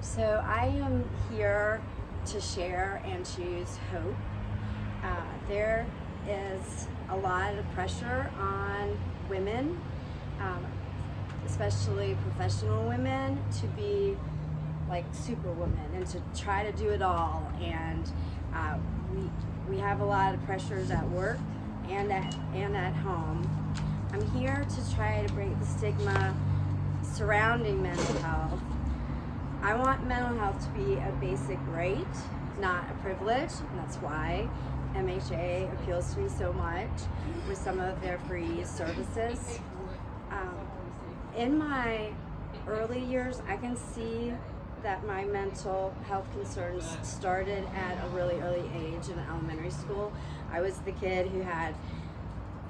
So I am here to share and choose hope. There is a lot of pressure on women, um, especially professional women, to be like superwomen and to try to do it all. And we have a lot of pressures at work and at home. I'm here to try to break the stigma surrounding mental health. I want mental health to be a basic right, not a privilege, and that's why MHA appeals to me so much with some of their free services. In my early years, I can see that my mental health concerns started at a really early age in elementary school. I was the kid who had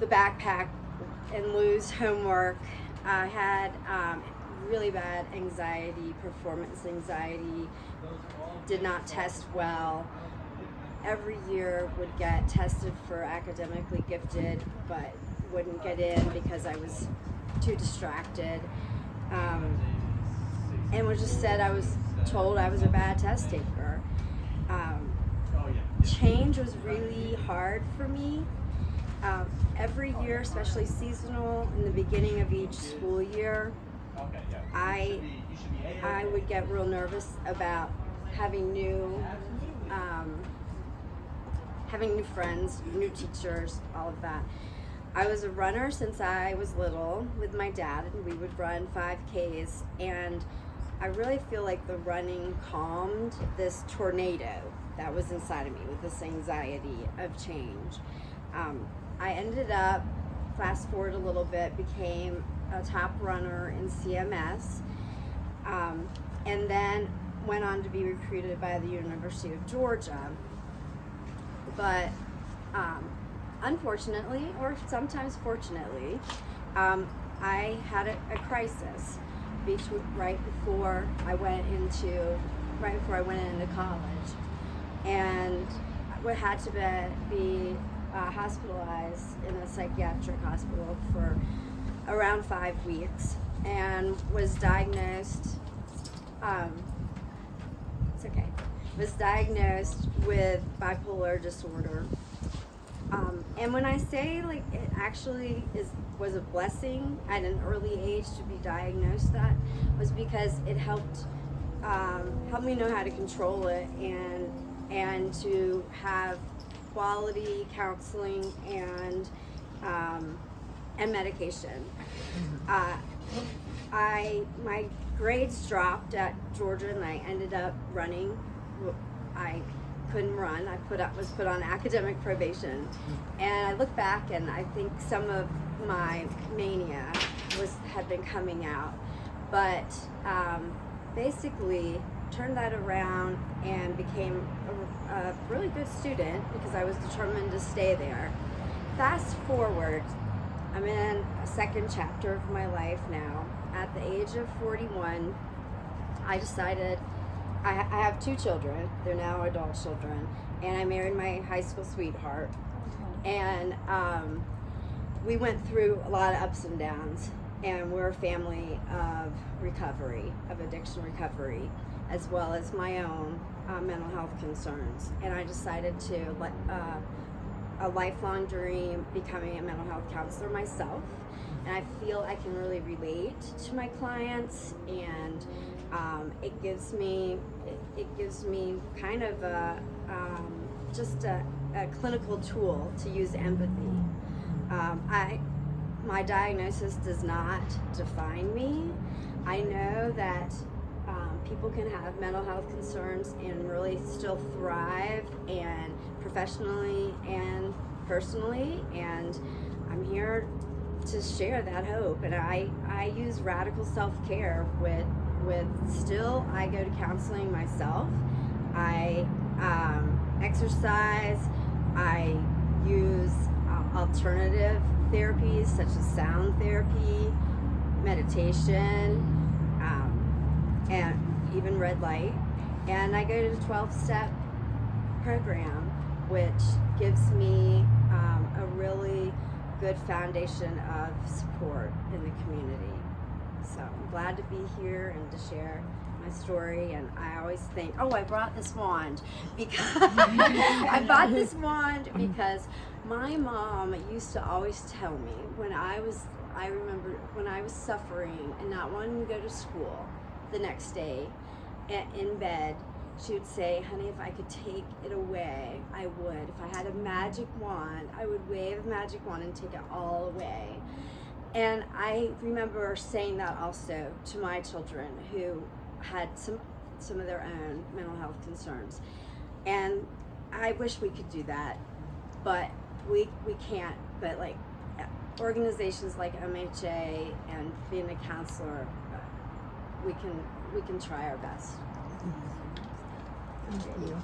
the backpack and lose homework. I had really bad anxiety, performance anxiety, did not test well. Every year would get tested for academically gifted, but wouldn't get in because I was too distracted. And was just said I was told I was a bad test taker. Change was really hard for me. Every year, especially seasonal, in the beginning of each school year, I would get real nervous about having new friends, new teachers, all of that. I was a runner since I was little with my dad, and we would run 5Ks, and I really feel like the running calmed this tornado that was inside of me with this anxiety of change. I ended up, fast forward a little bit, became a top runner in CMS, and then went on to be recruited by the University of Georgia. But unfortunately, or sometimes fortunately, I had a crisis right before I went into college, and I had to be hospitalized in a psychiatric hospital for around 5 weeks, and was diagnosed. Was diagnosed with bipolar disorder. And when I say like it actually was a blessing at an early age to be diagnosed, that was because it helped me know how to control it and to have quality counseling and medication. My grades dropped at Georgia, and I ended up running. I couldn't run. I was put on academic probation, and I look back and I think some of my mania had been coming out, but basically turned that around and became a really good student because I was determined to stay there. Fast forward, I'm in a second chapter of my life now. At the age of 41, I decided I have 2 children. They're now adult children, and I married my high school sweetheart. And we went through a lot of ups and downs, and we're a family of recovery, of addiction recovery, as well as my own mental health concerns. And I decided to let a lifelong dream becoming a mental health counselor myself. And I feel I can really relate to my clients, and it gives me kind of just a clinical tool to use empathy. My diagnosis does not define me. I know that people can have mental health concerns and really still thrive, and professionally and personally, and I'm here to share that hope. And I use radical self-care with still I go to counseling myself. I exercise. I use alternative therapies such as sound therapy, meditation, and even red light. And I go to the 12-step program, which gives me a really good foundation of support in the community. So I'm glad to be here and to share my my story, and I always think, oh, I brought this wand because I bought this wand because my mom used to always tell me I remember when I was suffering and not wanting to go to school the next day in bed, she would say, honey, if I could take it away, I would. If I had a magic wand, I would wave a magic wand and take it all away. And I remember saying that also to my children who had some of their own mental health concerns. And I wish we could do that, but we can't. But like organizations like MHA and being a counselor, we can try our best. Thank you.